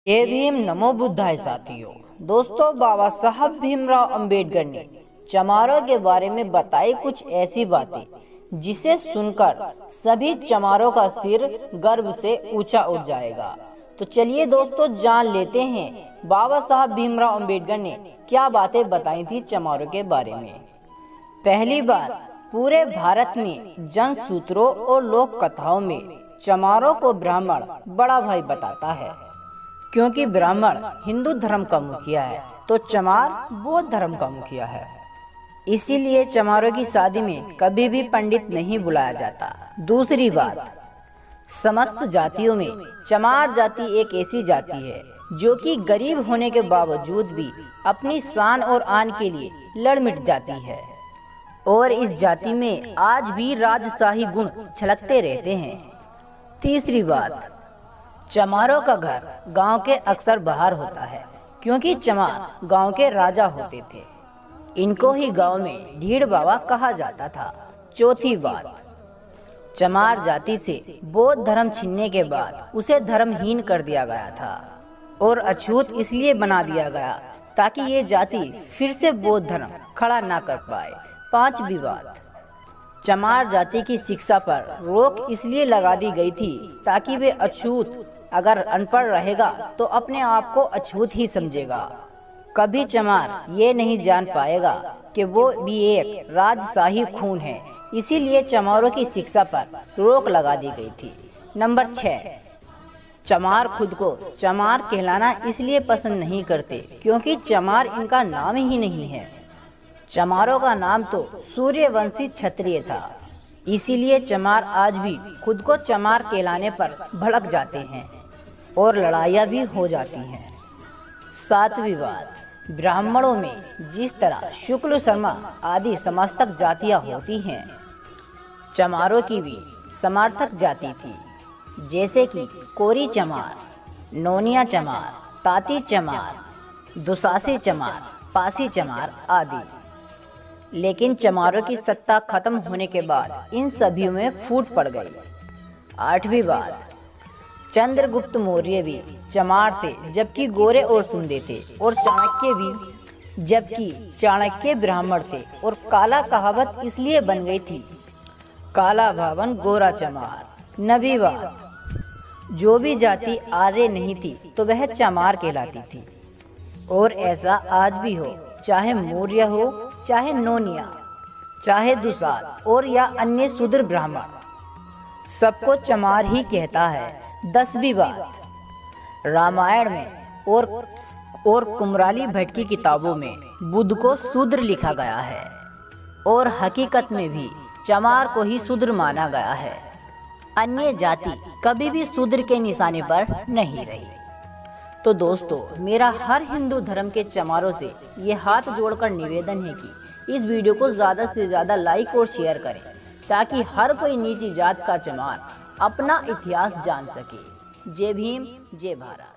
जय भीम नमो बुद्धाय साथियों। दोस्तों, बाबा साहब भीमराव अंबेडकर ने चमारों के बारे में बताई कुछ ऐसी बातें जिसे सुनकर सभी चमारों का सिर गर्व से ऊंचा उठ जाएगा। तो चलिए दोस्तों, जान लेते हैं बाबा साहब भीमराव अंबेडकर ने क्या बातें बताई थी चमारों के बारे में। पहली बात, पूरे भारत में जन सूत्रों और लोक कथाओं में चमारों को ब्राह्मण बड़ा भाई बताता है, क्योंकि ब्राह्मण हिंदू धर्म का मुखिया है तो चमार बौद्ध धर्म का मुखिया है। इसीलिए चमारों की शादी में कभी भी पंडित नहीं बुलाया जाता। दूसरी बात, समस्त जातियों में चमार जाति एक ऐसी जाति है जो कि गरीब होने के बावजूद भी अपनी शान और आन के लिए लड़ मिट जाती है, और इस जाति में आज भी राजशाही गुण छलकते रहते हैं। तीसरी बात, चमारों का घर गांव के अक्सर बाहर होता है, क्योंकि चमार गांव के राजा होते थे। इनको ही गांव में ढीड़ बाबा कहा जाता था। चौथी बात, चमार जाति से बौद्ध धर्म छीनने के बाद उसे धर्महीन कर दिया गया था और अछूत इसलिए बना दिया गया ताकि ये जाति फिर से बौद्ध धर्म खड़ा ना कर पाए। पांचवी बात, चमार जाति की शिक्षा पर रोक इसलिए लगा दी गई थी ताकि वे अछूत अगर अनपढ़ रहेगा तो अपने आप को अछूत ही समझेगा। कभी चमार ये नहीं जान पाएगा कि वो भी एक राजशाही खून है, इसीलिए चमारों की शिक्षा पर रोक लगा दी गई थी। नंबर 6, चमार खुद को चमार कहलाना इसलिए पसंद नहीं करते क्योंकि चमार इनका नाम ही नहीं है। चमारों का नाम तो सूर्यवंशी क्षत्रिय था, इसीलिए चमार आज भी खुद को चमार कहलाने पर भड़क जाते हैं और लड़ाइयाँ भी हो जाती हैं। सातवीं बात, ब्राह्मणों में जिस तरह शुक्ल शर्मा आदि समस्तक जातियाँ होती हैं, चमारों की भी समर्थक जाति थी, जैसे कि कोरी चमार, नोनिया चमार, ताती चमार, दुसासी चमार, पासी चमार आदि। लेकिन चमारों की सत्ता खत्म होने के बाद इन सभी में फूट पड़ गई। आठवीं बात, चंद्रगुप्त मौर्य भी चमार थे जबकि गोरे और सुंदे थे, और चाणक्य भी, जबकि चाणक्य ब्राह्मण थे, और काला कहावत इसलिए बन गई थी, काला भावन गोरा चमार। नवीं बात, जो भी जाति आर्य नहीं थी तो वह चमार कहलाती थी, और ऐसा आज भी हो, चाहे मौर्य हो, चाहे नोनिया, चाहे दुसाल और या अन्य शूद्र ब्राह्मण, सबको चमार ही कहता है। 10वीं बात, रामायण में और कुमराली भट्ट की किताबों में बुद्ध को शूद्र लिखा गया है, और हकीकत में भी चमार को ही शूद्र माना गया है। अन्य जाति कभी भी शूद्र के निशाने पर नहीं रही। तो दोस्तों, मेरा हर हिंदू धर्म के चमारों से ये हाथ जोड़कर निवेदन है कि इस वीडियो को ज़्यादा से ज़्यादा लाइक और शेयर करें, ताकि हर कोई नीची जात का चमार अपना इतिहास जान सके। जय भीम, जय भारत।